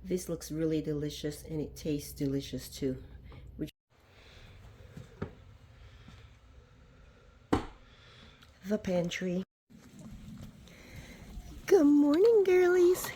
This looks really delicious and it tastes delicious too. The pantry. Good morning, girlies.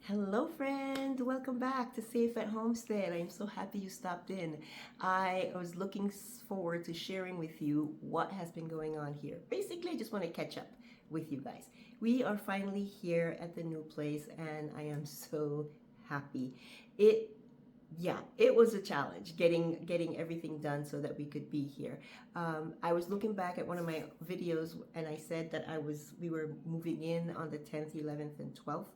Hello friend, welcome back to Safe at Homestead. I'm so happy you stopped in. I was looking forward to sharing with you what has been going on here. Basically, I just want to catch up with you guys. We are finally here at the new place and I am so happy. It was a challenge getting everything done so that we could be here. I was looking back at one of my videos and I said that we were moving in on the 10th, 11th, and 12th.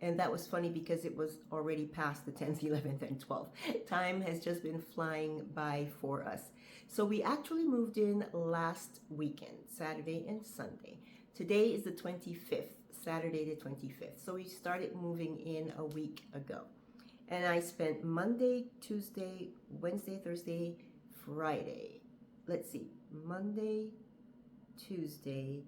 And that was funny because it was already past the 10th, 11th, and 12th. Time has just been flying by for us. So we actually moved in last weekend, Saturday and Sunday. Today is the 25th, Saturday the 25th. So we started moving in a week ago. And I spent Monday, Tuesday, Wednesday, Thursday, Friday. Let's see, Monday, Tuesday,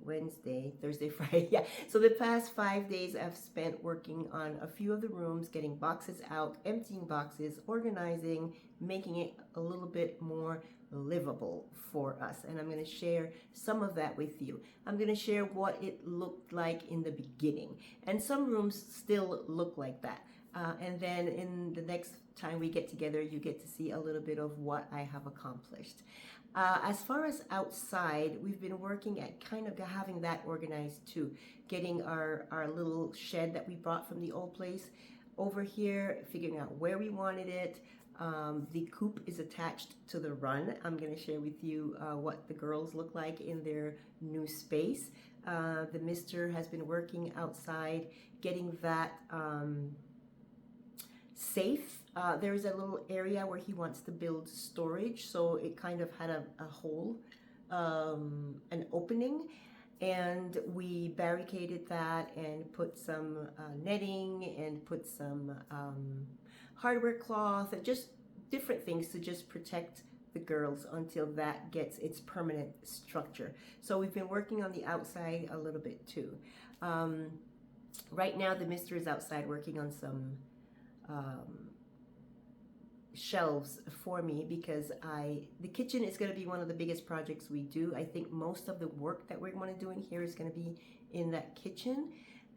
Wednesday, Thursday, Friday. Yeah. So the past 5 days I've spent working on a few of the rooms, getting boxes out, emptying boxes, organizing, making it a little bit more livable for us. And I'm going to share some of that with you. I'm going to share what it looked like in the beginning. And some rooms still look like that. And then in the next time we get together, you get to see a little bit of what I have accomplished. As far as outside, we've been working at kind of having that organized too. Getting our little shed that we brought from the old place over here, figuring out where we wanted it. The coop is attached to the run. I'm going to share with you what the girls look like in their new space. The mister has been working outside, getting that safe. There's a little area where he wants to build storage, so it kind of had a hole, an opening, and we barricaded that and put some netting and put some hardware cloth and just different things to just protect the girls until that gets its permanent structure. So we've been working on the outside a little bit too. Right now the mister is outside working on some shelves for me because the kitchen is going to be one of the biggest projects we do. I think most of the work that we're going to do in here is going to be in that kitchen,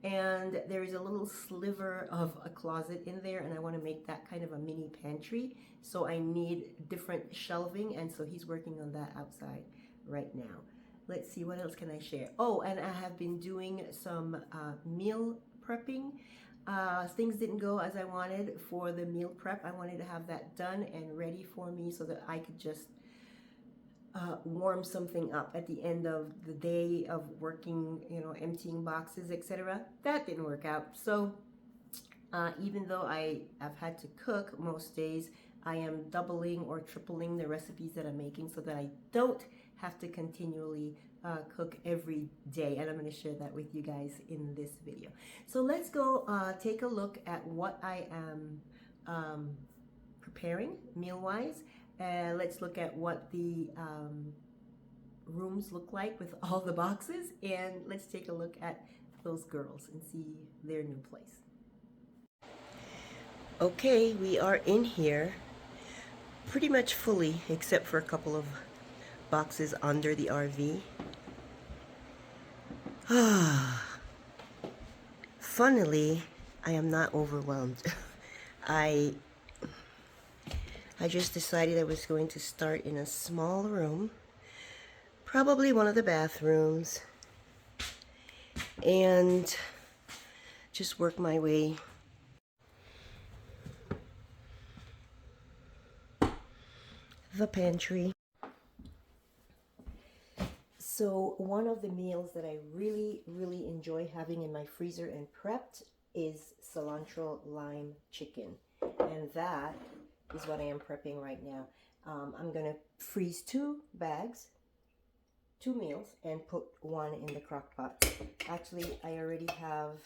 and there is a little sliver of a closet in there, and I want to make that kind of a mini pantry, so I need different shelving, and so he's working on that outside right now. Let's see, what else can I share? Oh, and I have been doing some meal prepping. Things didn't go as I wanted for the meal prep. I wanted to have that done and ready for me so that I could just warm something up at the end of the day of working, emptying boxes, etc. That didn't work out. So even though I've had to cook most days, I am doubling or tripling the recipes that I'm making so that I don't have to continually cook every day, and I'm going to share that with you guys in this video. So let's go take a look at what I am preparing meal-wise. Let's look at what the rooms look like with all the boxes, and let's take a look at those girls and see their new place. Okay, we are in here pretty much fully except for a couple of boxes under the RV. Funnily, I am not overwhelmed. I just decided I was going to start in a small room, probably one of the bathrooms, and just work my way. The pantry. So one of the meals that I really enjoy having in my freezer and prepped is cilantro lime chicken, and that is what I am prepping right now. I'm gonna freeze 2 bags, 2 meals, and put one in the crock pot. Actually, I already have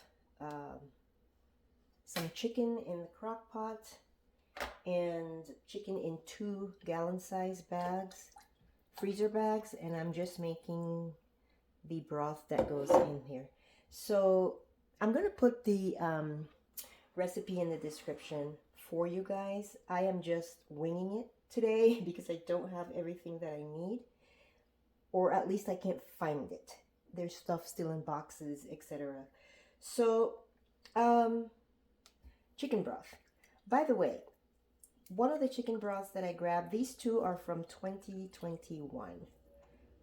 some chicken in the crock pot and chicken in 2 gallon size bags, freezer bags, and I'm just making the broth that goes in here. So I'm gonna put the recipe in the description for you guys. I am just winging it today because I don't have everything that I need, or at least I can't find it. There's stuff still in boxes, etc. So chicken broth. By the way, one of the chicken broths that I grabbed, these two are from 2021.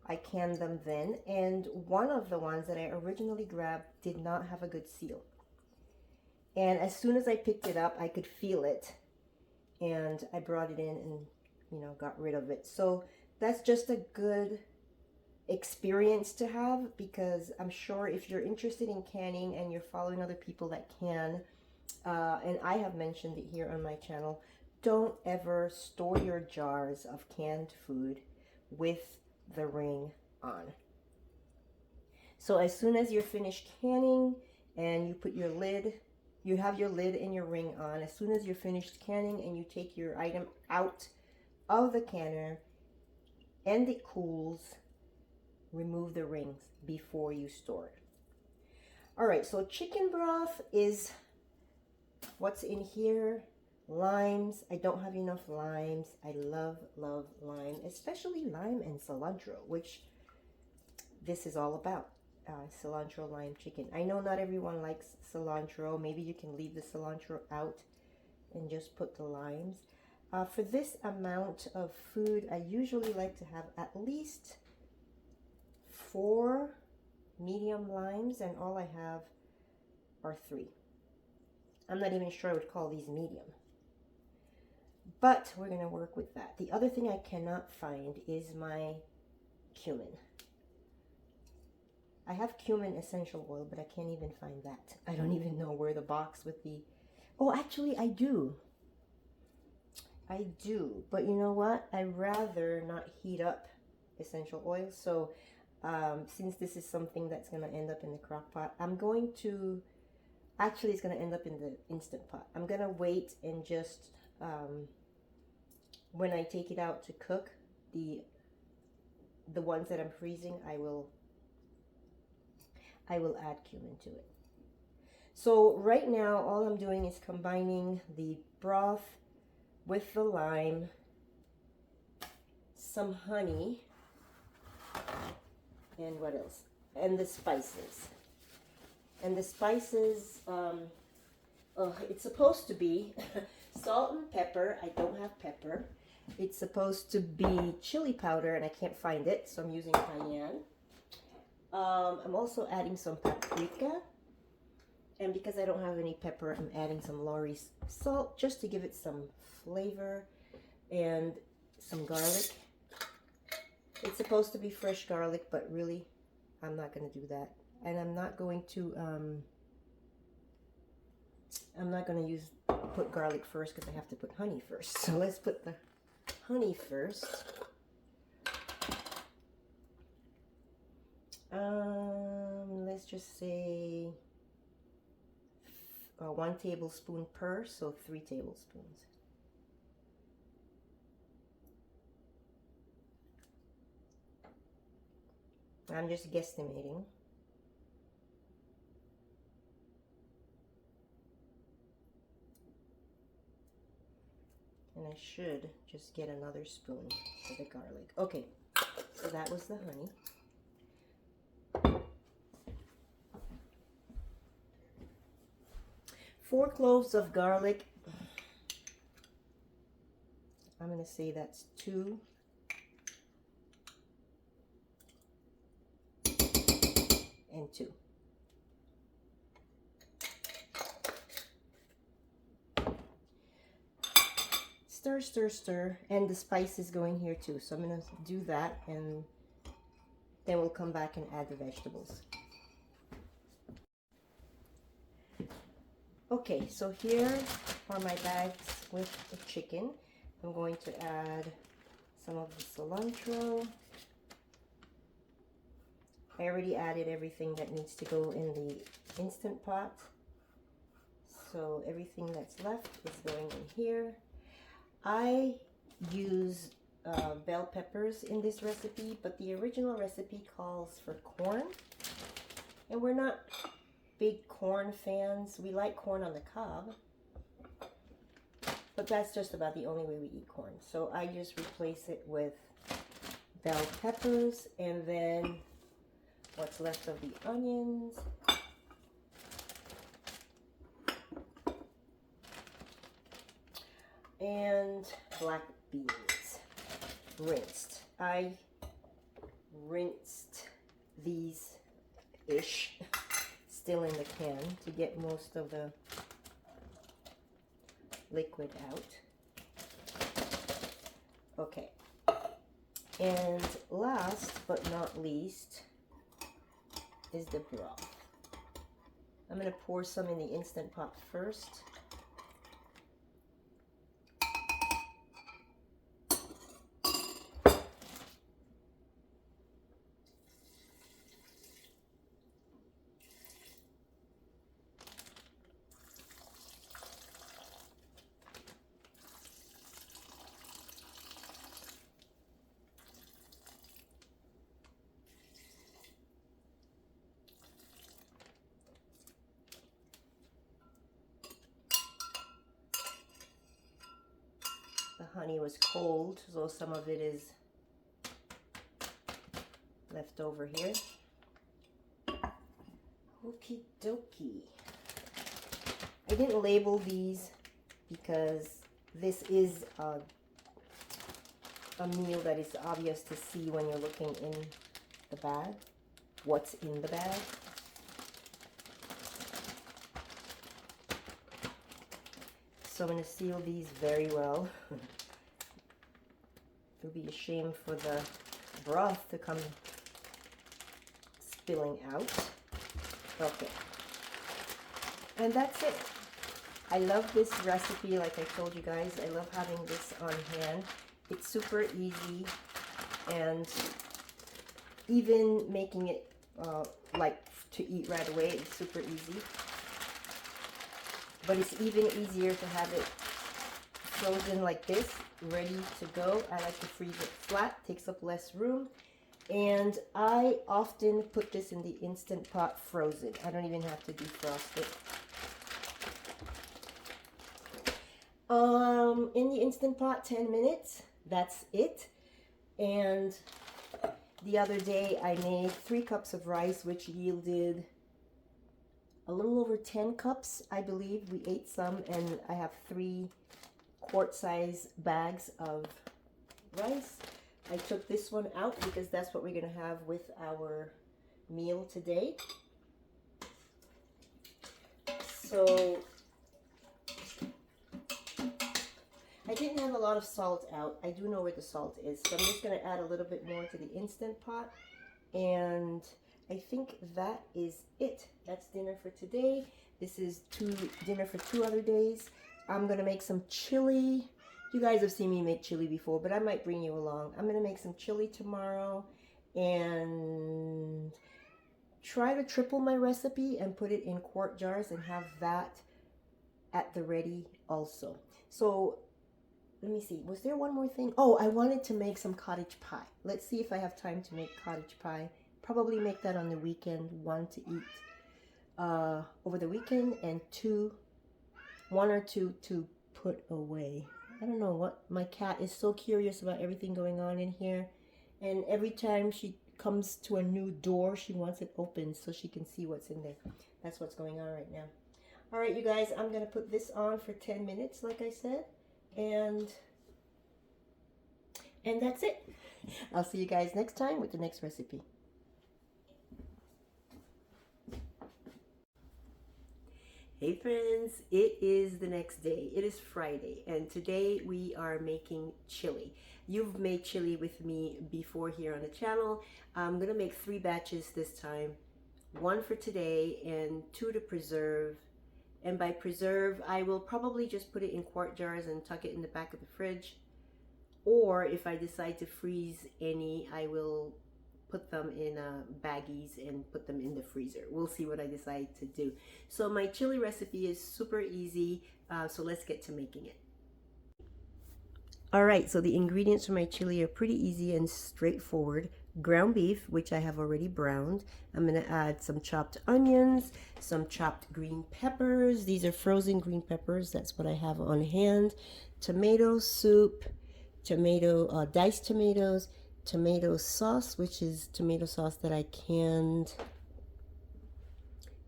I canned them then, and one of the ones that I originally grabbed did not have a good seal. And as soon as I picked it up, I could feel it, and I brought it in and, you know, got rid of it. So that's just a good experience to have, because I'm sure if you're interested in canning and you're following other people that can, and I have mentioned it here on my channel, don't ever store your jars of canned food with the ring on. So as soon as you're finished canning and you put your lid, you have your lid and your ring on, as soon as you're finished canning and you take your item out of the canner and it cools, remove the rings before you store it. All right, so chicken broth is what's in here. Limes. I don't have enough limes. I love lime, especially lime and cilantro, which this is all about. Cilantro lime chicken. I know not everyone likes cilantro. Maybe you can leave the cilantro out and just put the limes. For this amount of food, I usually like to have at least 4 medium limes, and all I have are 3. I'm not even sure I would call these medium, but we're going to work with that. The other thing I cannot find is my cumin. I have cumin essential oil, but I can't even find that. I don't even know where the box with the... Oh, actually, I do. I do. But you know what? I'd rather not heat up essential oil. So since this is something that's going to end up in the crock pot, I'm going to... Actually, it's going to end up in the Instant Pot. I'm going to wait and just... when I take it out to cook, the ones that I'm freezing, I will add cumin to it. So right now, all I'm doing is combining the broth with the lime, some honey, and what else? And the spices. And the spices, it's supposed to be salt and pepper. I don't have pepper. It's supposed to be chili powder, and I can't find it, so I'm using cayenne. I'm also adding some paprika, and because I don't have any pepper, I'm adding some Lawry's salt just to give it some flavor, and some garlic. It's supposed to be fresh garlic, but really, I'm not going to do that. And I'm not going to put garlic first because I have to put honey first. So let's put the honey first. Let's just say 1 tablespoon per, so 3 tablespoons. I'm just guesstimating. And I should just get another spoon for the garlic. Okay, so that was the honey. 4 cloves of garlic. I'm going to say that's 2. And 2. Stir, stir, stir. And the spice is going here too. So I'm going to do that, and then we'll come back and add the vegetables. Okay, so here are my bags with the chicken. I'm going to add some of the cilantro. I already added everything that needs to go in the Instant Pot. So everything that's left is going in here. I use bell peppers in this recipe, but the original recipe calls for corn. And we're not big corn fans. We like corn on the cob, but that's just about the only way we eat corn. So I just replace it with bell peppers, and then what's left of the onions. And black beans, rinsed. I rinsed these-ish still in the can to get most of the liquid out. Okay. And last but not least is the broth. I'm going to pour some in the Instant Pot first. The honey was cold, so some of it is left over here. Okie dokie. I didn't label these because this is a meal that is obvious to see when you're looking in the bag, what's in the bag. So I'm going to seal these very well. It would be a shame for the broth to come spilling out. Okay. And that's it. I love this recipe, like I told you guys. I love having this on hand. It's super easy, and even making it like to eat right away is super easy. But it's even easier to have it frozen like this, ready to go. I like to freeze it flat, takes up less room. And I often put this in the Instant Pot frozen. I don't even have to defrost it. In the Instant Pot, 10 minutes, that's it. And the other day I made 3 cups of rice, which yielded a little over 10 cups, I believe. We ate some, and I have 3 quart-size bags of rice. I took this one out because that's what we're going to have with our meal today. So I didn't have a lot of salt out. I do know where the salt is, so I'm just going to add a little bit more to the Instant Pot. And I think that is it. That's dinner for today. This is dinner for 2 other days. I'm going to make some chili. You guys have seen me make chili before, but I might bring you along. I'm going to make some chili tomorrow and try to triple my recipe and put it in quart jars and have that at the ready also. So let me see. Was there one more thing? Oh, I wanted to make some cottage pie. Let's see if I have time to make cottage pie. Probably make that on the weekend. 1 to eat over the weekend, and 1 or 2 to put away. I don't know what, my cat is so curious about everything going on in here, and every time she comes to a new door, she wants it open so she can see what's in there. That's what's going on right now. All right, you guys, I'm gonna put this on for 10 minutes, like I said, and that's it. I'll see you guys next time with the next recipe. Hey friends, it is the next day. It is Friday, and today we are making chili. You've made chili with me before here on the channel. I'm gonna make 3 batches this time. 1 for today and 2 to preserve. And by preserve, I will probably just put it in quart jars and tuck it in the back of the fridge. Or if I decide to freeze any, I will put them in baggies and put them in the freezer. We'll see what I decide to do. So my chili recipe is super easy, so let's get to making it. All right, so the ingredients for my chili are pretty easy and straightforward. Ground beef, which I have already browned. I'm gonna add some chopped onions, some chopped green peppers. These are frozen green peppers, that's what I have on hand. Tomato soup, diced tomatoes, tomato sauce, which is tomato sauce that I canned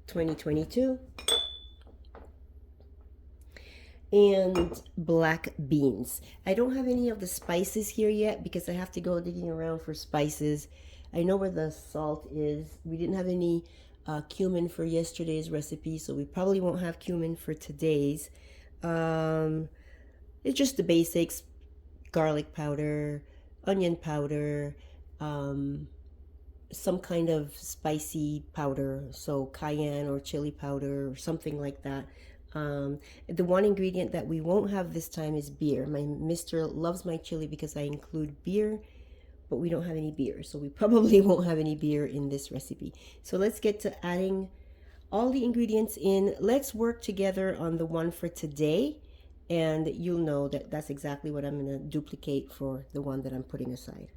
2022, and black beans. I don't have any of the spices here yet because I have to go digging around for spices. I know where the salt is. We didn't have any cumin for yesterday's recipe, so we probably won't have cumin for today's. It's just the basics: garlic powder, onion powder, some kind of spicy powder, so cayenne or chili powder or something like that. The one ingredient that we won't have this time is beer. My mister loves my chili because I include beer, but we don't have any beer, so we probably won't have any beer in this recipe. So let's get to adding all the ingredients in. Let's work together on the one for today, and you'll know that that's exactly what I'm going to duplicate for the one that I'm putting aside.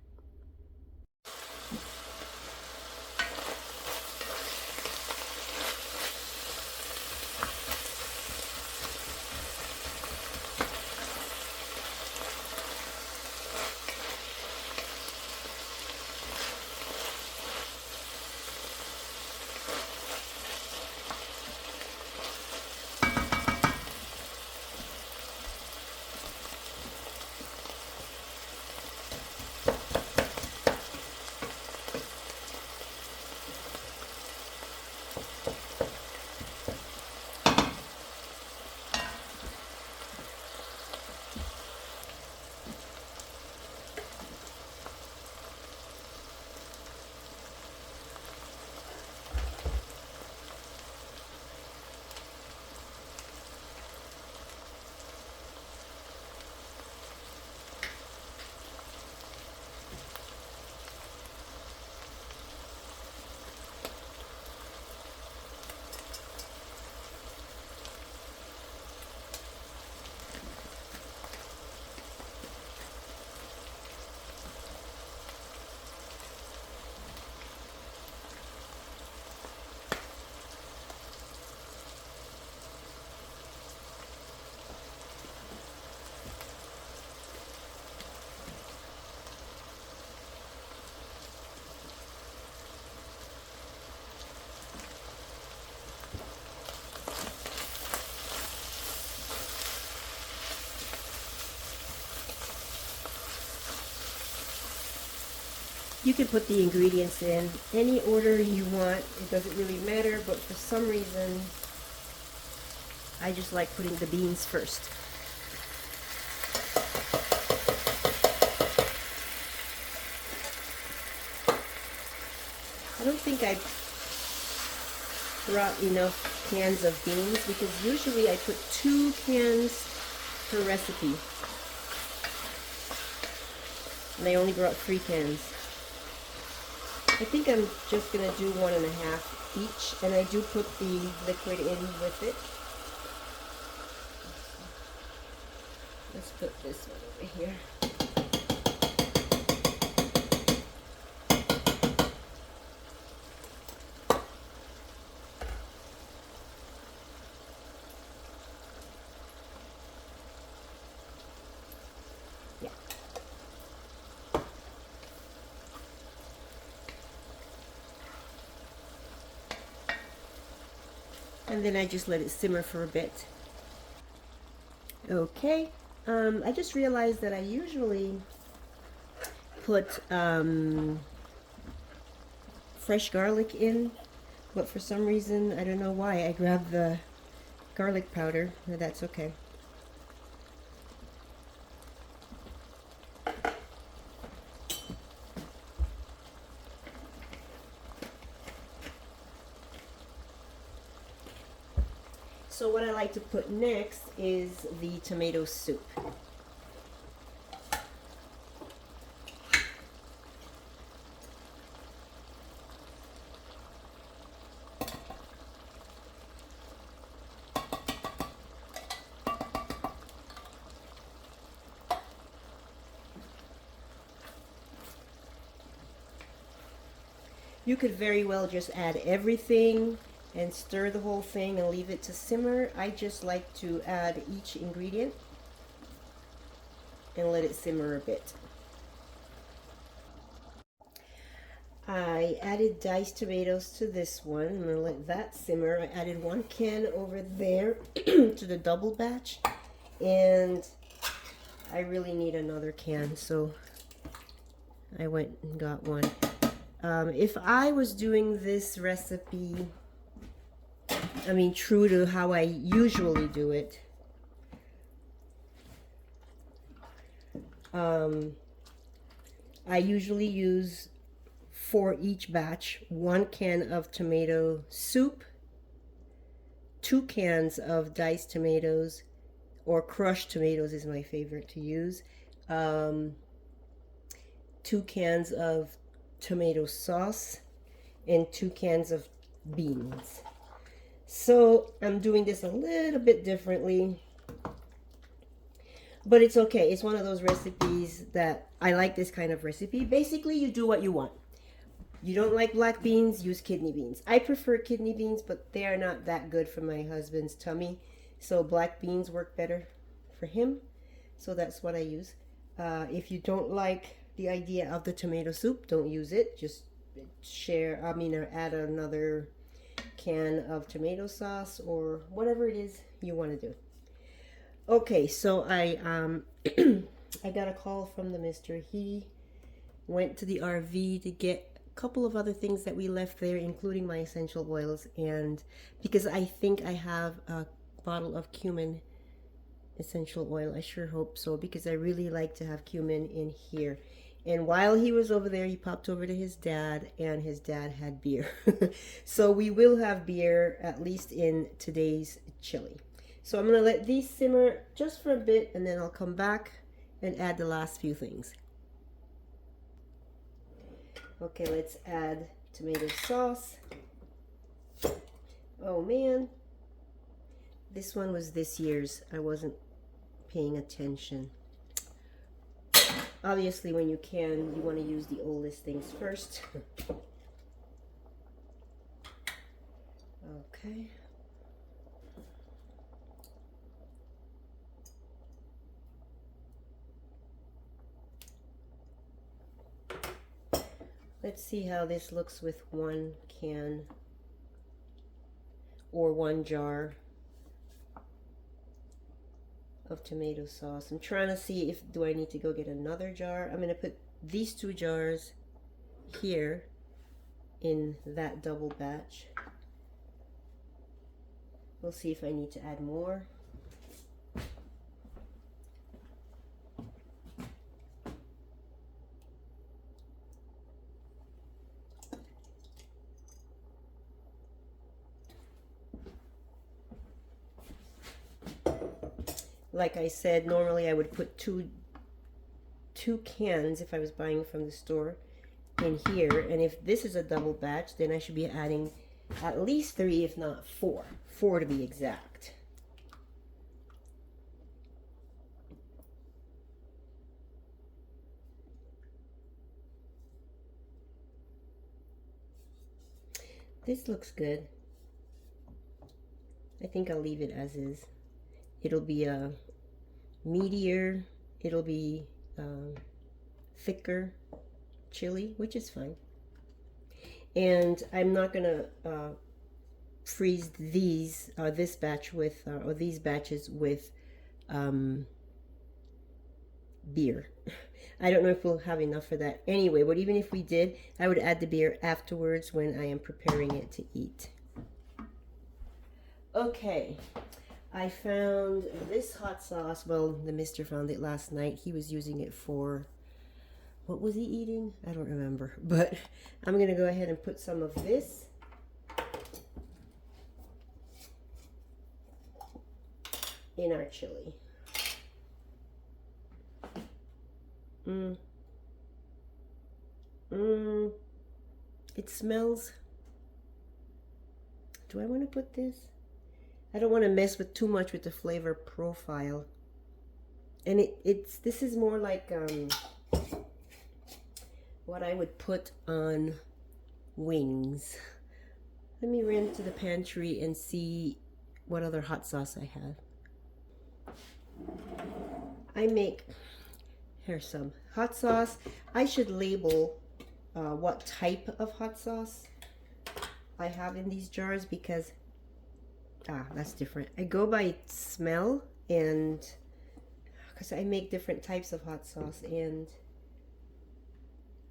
You can put the ingredients in any order you want. It doesn't really matter, but for some reason, I just like putting the beans first. I don't think I brought enough cans of beans because usually I put 2 cans per recipe. And I only brought 3 cans. I think I'm just going to do 1.5 each, and I do put the liquid in with it. Let's put this one over here. And then I just let it simmer for a bit. Okay, I just realized that I usually put fresh garlic in, but for some reason, I don't know why, I grabbed the garlic powder, but that's okay. So what I like to put next is the tomato soup. You could very well just add everything and stir the whole thing and leave it to simmer. I just like to add each ingredient and let it simmer a bit. I added diced tomatoes to this one. I'm going to let that simmer. I added 1 can over there to the double batch, and I really need another can, so I went and got one. If I was doing this recipe, I mean true to how I usually do it, I usually use for each batch 1 can of tomato soup, 2 cans of diced tomatoes, or crushed tomatoes is my favorite to use, 2 cans of tomato sauce, and 2 cans of beans. So I'm doing this a little bit differently, but it's okay. It's one of those recipes that I like. This kind of recipe, basically you do what you want. You don't like black beans, use kidney beans. I prefer kidney beans, but they are not that good for my husband's tummy. So black beans work better for him. So that's what I use. If you don't like the idea of the tomato soup, don't use it. Just add another can of tomato sauce or whatever it is you want to do. Okay, so I I got a call from the mister. He went to the RV to get couple of other things that we left there, including my essential oils, and because I think I have a bottle of cumin essential oil. I sure hope so, because I really like to have cumin in here. And while he was over there, he popped over to his dad, and his dad had beer. So we will have beer, at least in today's chili. So I'm going to let these simmer just for a bit, and then I'll come back and add the last few things. Okay, let's add tomato sauce. Oh man, this one was this year's. I wasn't paying attention. Obviously, when you can, you want to use the oldest things first. Okay. Let's see how this looks with 1 can or 1 jar of tomato sauce. I'm trying to see do I need to go get another jar. I'm going to put these 2 jars here in that double batch. We'll see if I need to add more. Like I said, normally I would put two cans if I was buying from the store in here, and if this is a double batch, then I should be adding at least 3, if not 4 to be exact. This looks good. I think I'll leave it as is. It'll be a meatier, it'll be thicker chili, which is fine. And I'm not gonna freeze these this batch with or these batches with beer. I don't know if we'll have enough for that anyway, but even if we did, I would add the beer afterwards when I am preparing it to eat. Okay, I found this hot sauce. Well, the mister found it last night. He was using it for, what was he eating? I don't remember, but I'm gonna go ahead and put some of this in our chili. It smells. Do I want to put this? I don't want to mess with too much with the flavor profile. And this is more like what I would put on wings. Let me run to the pantry and see what other hot sauce I have. I make, here's some hot sauce. I should label what type of hot sauce I have in these jars because, that's different. I go by smell, and because I make different types of hot sauce, and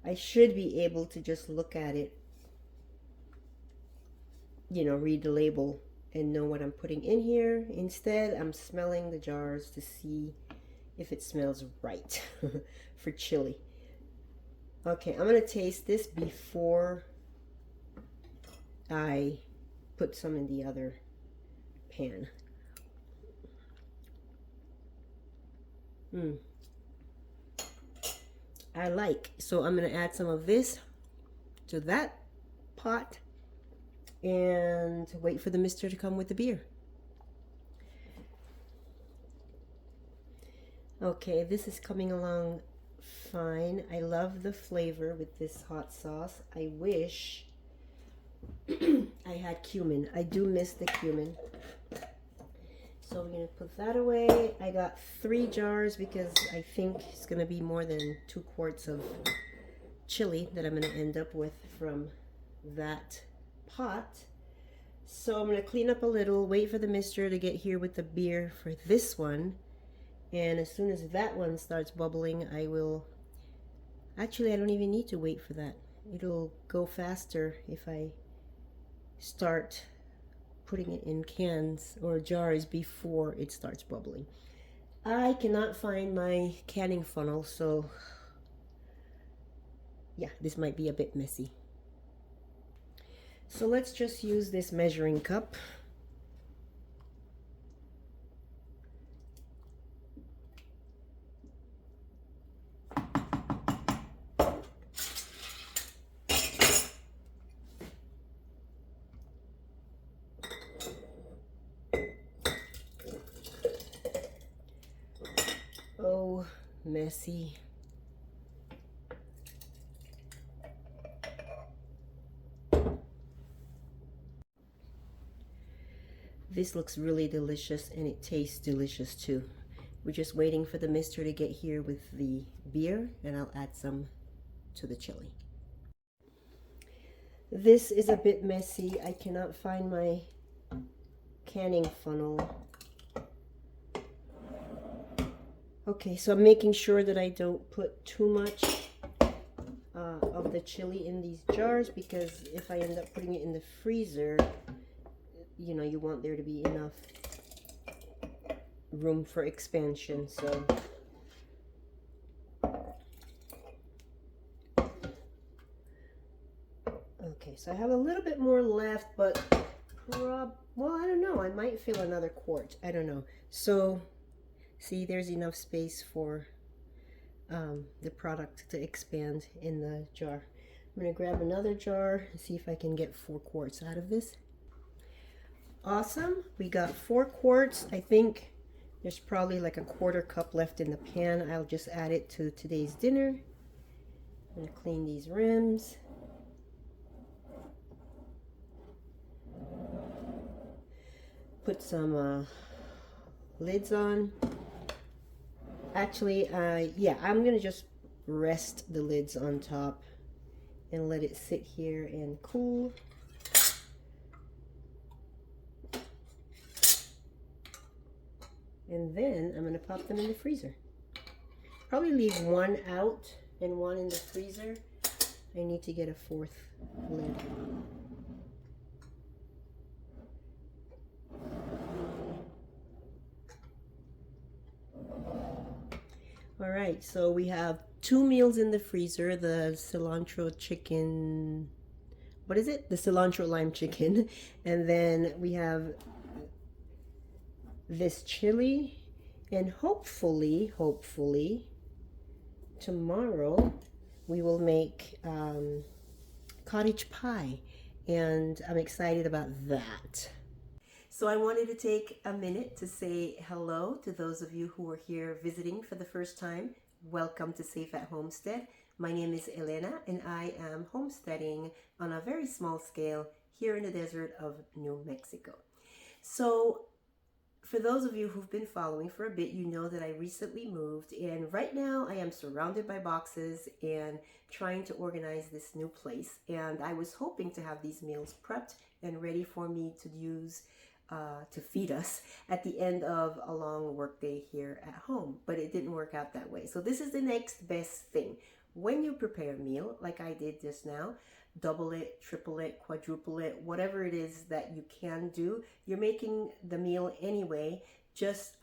I should be able to just look at it, you know, read the label and know what I'm putting in here. Instead, I'm smelling the jars to see if it smells right for chili. Okay, I'm gonna taste this before I put some in the other pan. I like, so I'm gonna add some of this to that pot and wait for the mister to come with the beer. Okay, this is coming along fine. I love the flavor with this hot sauce. I wish I had cumin. I do miss the cumin. So we're gonna put that away. I got 3 jars because I think it's gonna be more than 2 quarts of chili that I'm gonna end up with from that pot. So I'm gonna clean up a little, wait for the mister to get here with the beer for this one. And as soon as that one starts bubbling, I will, actually I don't even need to wait for that. It'll go faster if I start putting it in cans or jars before it starts bubbling. I cannot find my canning funnel, so yeah, this might be a bit messy. So let's just use this measuring cup. Oh, messy. This looks really delicious and it tastes delicious too. We're just waiting for the mister to get here with the beer, and I'll add some to the chili. This is a bit messy. I cannot find my canning funnel. Okay, so I'm making sure that I don't put too much of the chili in these jars, because if I end up putting it in the freezer, you know, you want there to be enough room for expansion. So okay, so I have a little bit more left, but well, I don't know, I might fill another quart, I don't know. So see, there's enough space for the product to expand in the jar. I'm gonna grab another jar and see if I can get 4 quarts out of this. Awesome, we got 4 quarts. I think there's probably like a 1/4 cup left in the pan. I'll just add it to today's dinner. I'm gonna clean these rims. Put some lids on. Actually, yeah, I'm gonna just rest the lids on top and let it sit here and cool. And then I'm gonna pop them in the freezer. Probably leave 1 out and 1 in the freezer. I need to get a 4th lid. All right, so we have 2 meals in the freezer. The cilantro chicken, what is it? The cilantro lime chicken. And then we have this chili, and hopefully tomorrow we will make cottage pie, and I'm excited about that. So I wanted to take a minute to say hello to those of you who are here visiting for the first time. Welcome to Safe at Homestead. My name is Elena and I am homesteading on a very small scale here in the desert of New Mexico. So for those of you who've been following for a bit, you know that I recently moved, and right now I am surrounded by boxes and trying to organize this new place. And I was hoping to have these meals prepped and ready for me to use to feed us at the end of a long workday here at home, but it didn't work out that way. So this is the next best thing. When you prepare a meal like I did just now, double it, triple it, quadruple it, whatever it is that you can do, you're making the meal anyway. Just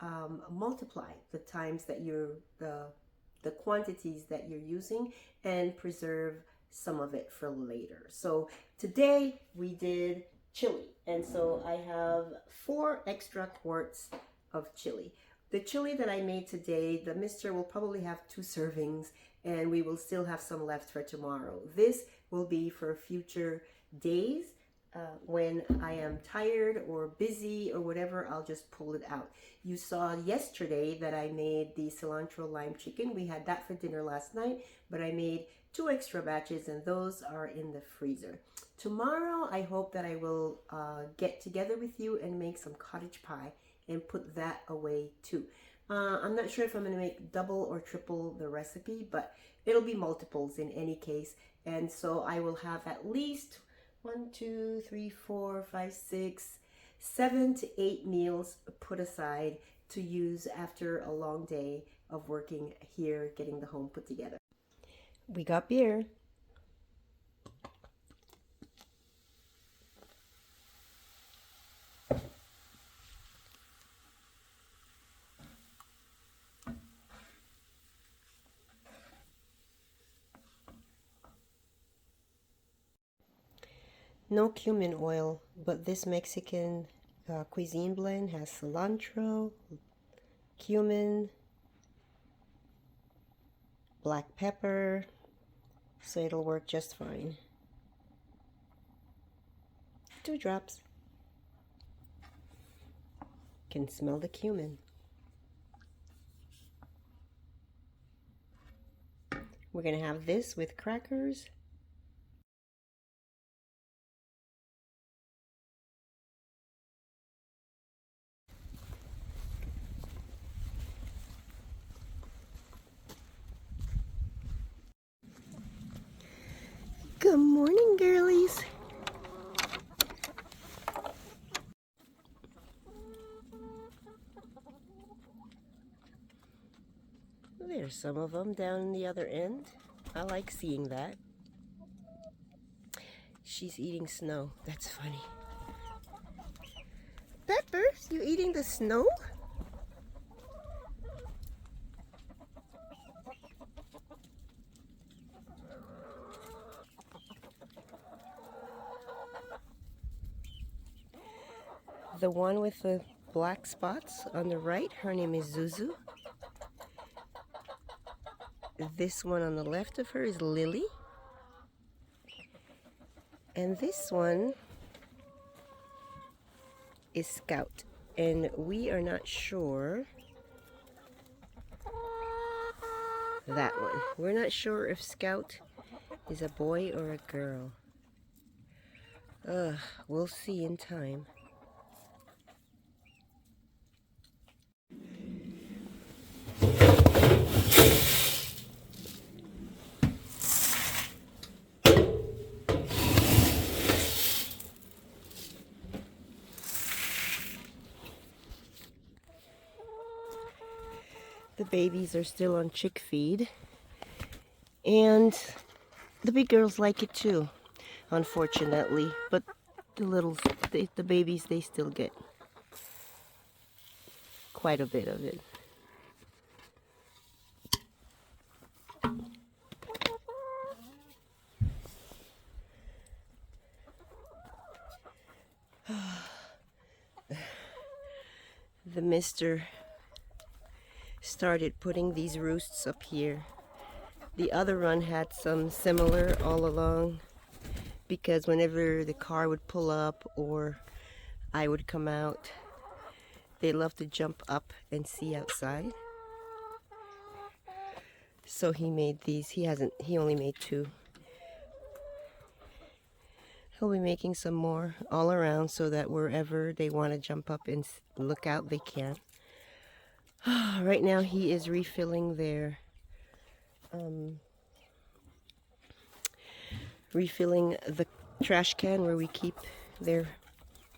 multiply the times that you're the quantities that you're using and preserve some of it for later. So today we did chili, and so I have 4 extra quarts of chili. The chili that I made today, the mister will probably have 2 servings, and we will still have some left for tomorrow. This will be for future days. When I am tired or busy or whatever, I'll just pull it out. You saw yesterday that I made the cilantro lime chicken. We had that for dinner last night, but I made 2 extra batches, and those are in the freezer. Tomorrow, I hope that I will get together with you and make some cottage pie and put that away too. I'm not sure if I'm going to make double or triple the recipe, but it'll be multiples in any case. And so I will have at least 1, 2, 3, 4, 5, 6, 7 to 8 meals put aside to use after a long day of working here, getting the home put together. We got beer. No cumin oil, but this Mexican cuisine blend has cilantro, cumin, black pepper, so it'll work just fine. 2 drops. Can smell the cumin. We're gonna have this with crackers. Good morning, girlies. There's some of them down the other end. I like seeing that. She's eating snow. That's funny. Peppers, you eating the snow? The one with the black spots on the right, her name is Zuzu. This one on the left of her is Lily. And this one is Scout. And we are not sure. That one. We're not sure if Scout is a boy or a girl. We'll see in time. The babies are still on chick feed, and the big girls like it too, unfortunately, but the babies, they still get quite a bit of it. The mister started putting these roosts up here. The other run had some similar all along, because whenever the car would pull up or I would come out, they love to jump up and see outside. So he made these. He only made 2. He'll be making some more all around so that wherever they want to jump up and look out, they can. Right now he is refilling refilling the trash can where we keep their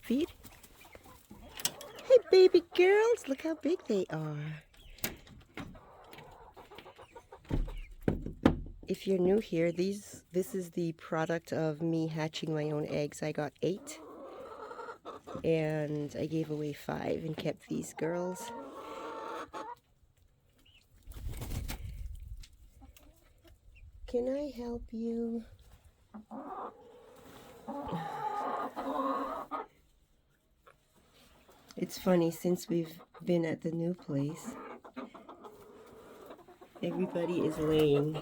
feed. Hey baby girls, look how big they are. If you're new here, this is the product of me hatching my own eggs. I got 8 and I gave away 5 and kept these girls. Can I help you? It's funny, since we've been at the new place, everybody is laying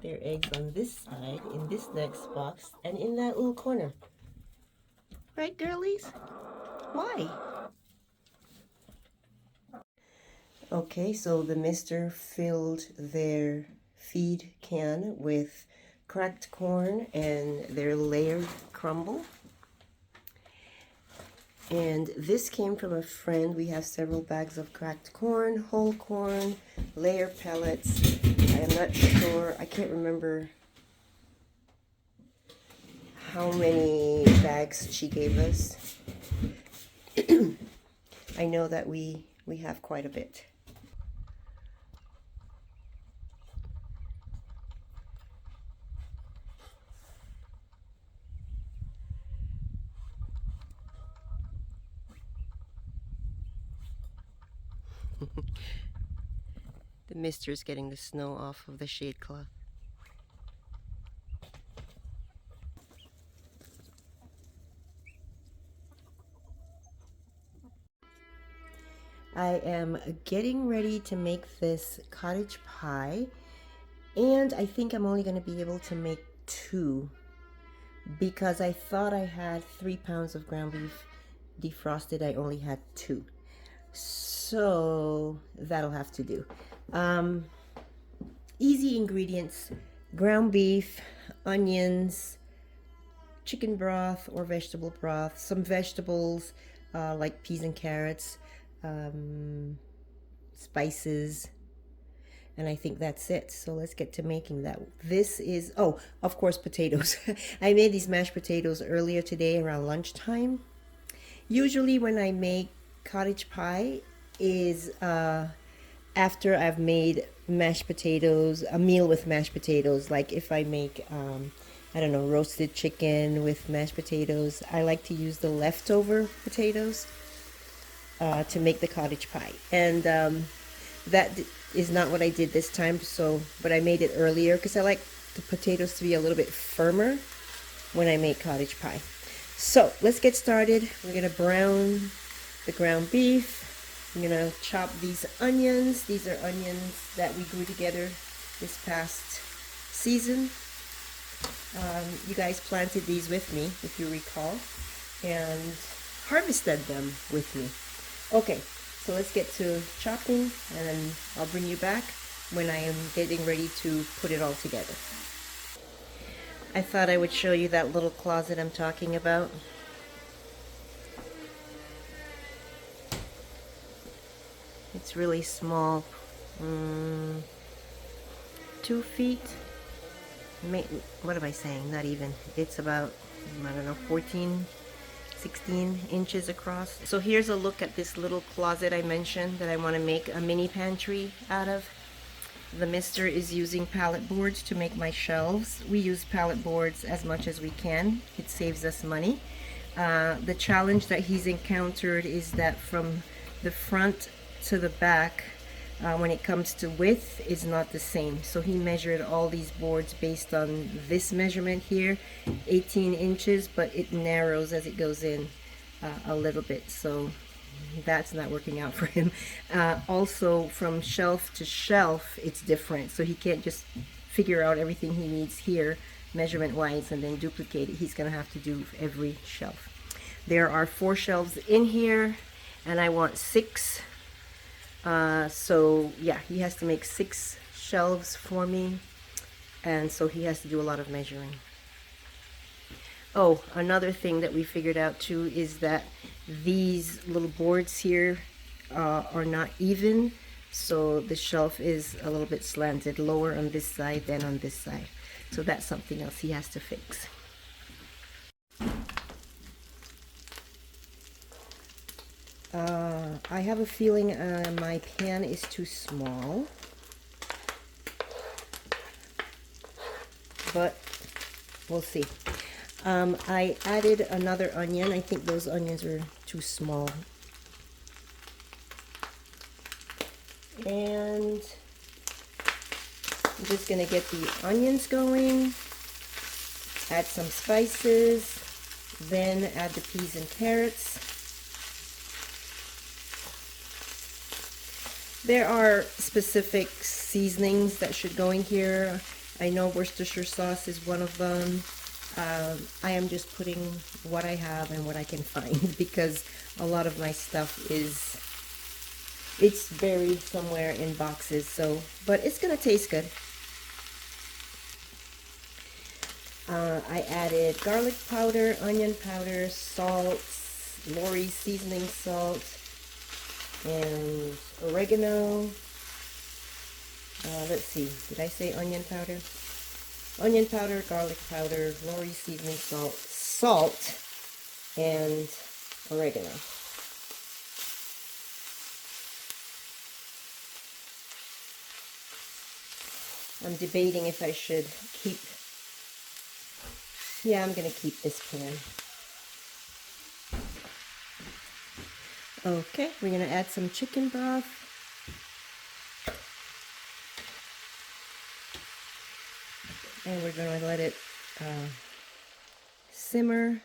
their eggs on this side, in this next box, and in that little corner. Right, girlies? Why? Okay, so the mister filled their feed can with cracked corn and their layered crumble. And this came from a friend. We have several bags of cracked corn, whole corn, layer pellets. I'm not sure, I can't remember how many bags she gave us. I know that we have quite a bit. The mister is getting the snow off of the shade cloth. I am getting ready to make this cottage pie, and I think I'm only going to be able to make 2 because I thought I had 3 pounds of ground beef defrosted. I only had 2, so that'll have to do. Easy ingredients: ground beef, onions, chicken broth or vegetable broth, some vegetables like peas and carrots, spices, and I think that's it. So let's get to making that. This is, oh, of course, potatoes. I made these mashed potatoes earlier today around lunchtime. Usually when I make cottage pie is after I've made mashed potatoes, a meal with mashed potatoes. Like if I make I don't know, roasted chicken with mashed potatoes, I like to use the leftover potatoes to make the cottage pie. And that is not what I did this time, but I made it earlier because I like the potatoes to be a little bit firmer when I make cottage pie. So let's get started. We're gonna brown the ground beef. I'm gonna chop these onions. These are onions that we grew together this past season. You guys planted these with me, if you recall, and harvested them with me. Okay, so let's get to chopping, and I'll bring you back when I am getting ready to put it all together. I thought I would show you that little closet I'm talking about. It's really small, 2 feet. What am I saying? Not even. It's about, I don't know, 14, 16 inches across. So here's a look at this little closet I mentioned that I want to make a mini pantry out of. The mister is using pallet boards to make my shelves. We use pallet boards as much as we can. It saves us money. The challenge that he's encountered is that from the front to the back, when it comes to width, is not the same. So he measured all these boards based on this measurement here, 18 inches, but it narrows as it goes in a little bit. So that's not working out for him. Also, from shelf to shelf, it's different. So he can't just figure out everything he needs here, measurement wise, and then duplicate it. He's gonna have to do every shelf. There are 4 shelves in here, and I want 6. So yeah, he has to make 6 shelves for me, and so he has to do a lot of measuring. Oh, another thing that we figured out too is that these little boards here are not even, so the shelf is a little bit slanted, lower on this side than on this side. So that's something else he has to fix. I have a feeling my pan is too small, but we'll see. I added another onion. I think those onions are too small. And I'm just going to get the onions going, add some spices, then add the peas and carrots. There are specific seasonings that should go in here. I know Worcestershire sauce is one of them. I am just putting what I have and what I can find because a lot of my stuff it's buried somewhere in boxes, so, but it's gonna taste good. I added garlic powder, onion powder, salt, Lori's seasoning salt, and oregano. Let's see, did I say onion powder? Onion powder, garlic powder, Lori's seasoning salt, and oregano. I'm debating if I should keep, yeah, I'm going to keep this pan. Okay, we're going to add some chicken broth. And we're going to let it simmer,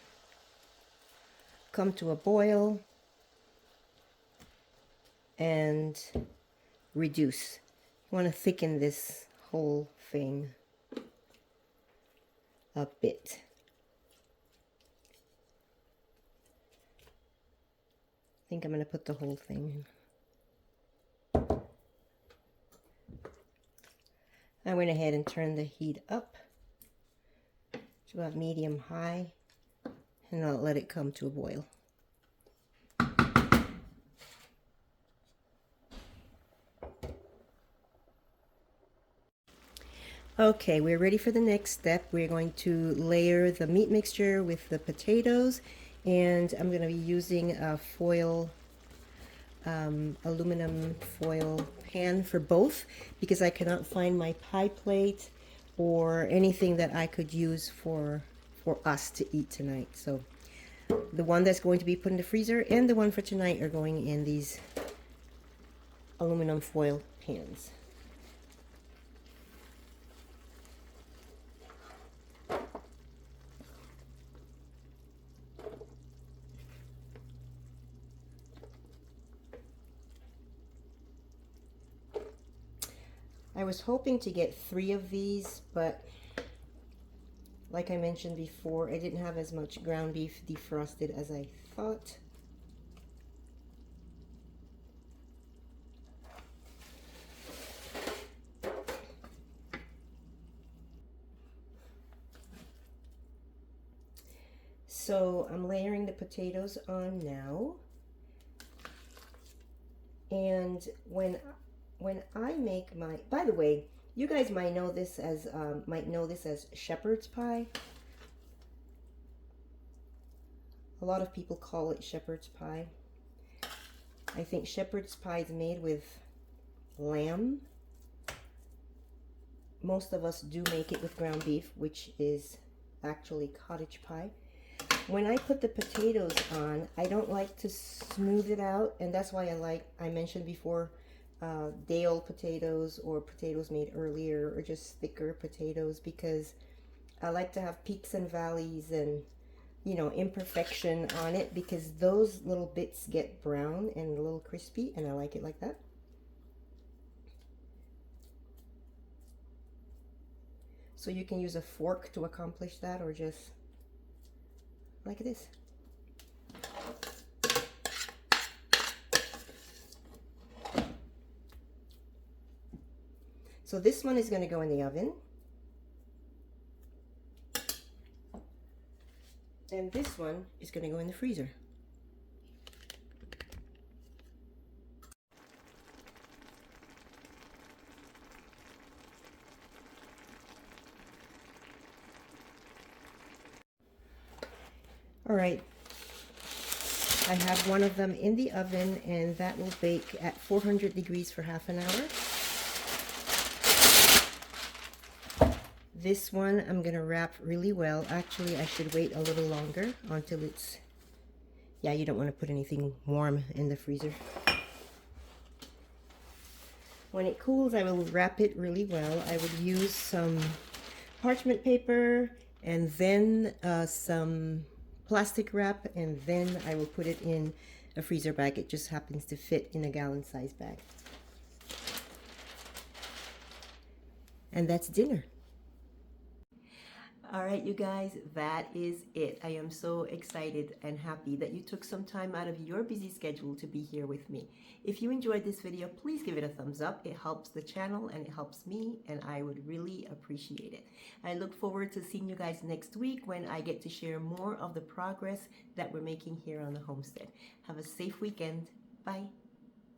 come to a boil, and reduce. You want to thicken this whole thing a bit. I think I'm going to put the whole thing in. I went ahead and turned the heat up to about medium high, and I'll let it come to a boil. Okay, we're ready for the next step. We're going to layer the meat mixture with the potatoes, and I'm going to be using a foil, aluminum foil pan for both because I cannot find my pie plate or anything that I could use for us to eat tonight. So the one that's going to be put in the freezer and the one for tonight are going in these aluminum foil pans. I was hoping to get 3 of these, but like I mentioned before, I didn't have as much ground beef defrosted as I thought. So I'm layering the potatoes on now. And when I make my, by the way, you guys might know this as shepherd's pie. A lot of people call it shepherd's pie. I think shepherd's pie is made with lamb. Most of us do make it with ground beef, which is actually cottage pie. When I put the potatoes on, I don't like to smooth it out, and that's why I mentioned before, day-old potatoes or potatoes made earlier or just thicker potatoes, because I like to have peaks and valleys and, you know, imperfection on it, because those little bits get brown and a little crispy, and I like it like that. So you can use a fork to accomplish that, or just like this. So this one is going to go in the oven. And this one is going to go in the freezer. All right, I have one of them in the oven, and that will bake at 400 degrees for half an hour. This one I'm gonna wrap really well. Actually, I should wait a little longer until it's, yeah, you don't want to put anything warm in the freezer. When it cools, I will wrap it really well. I would use some parchment paper and then some plastic wrap, and then I will put it in a freezer bag. It just happens to fit in a gallon size bag. And that's dinner. All right, you guys, that is it. I am so excited and happy that you took some time out of your busy schedule to be here with me. If you enjoyed this video, please give it a thumbs up. It helps the channel and it helps me, and I would really appreciate it. I look forward to seeing you guys next week when I get to share more of the progress that we're making here on the homestead. Have a safe weekend. Bye.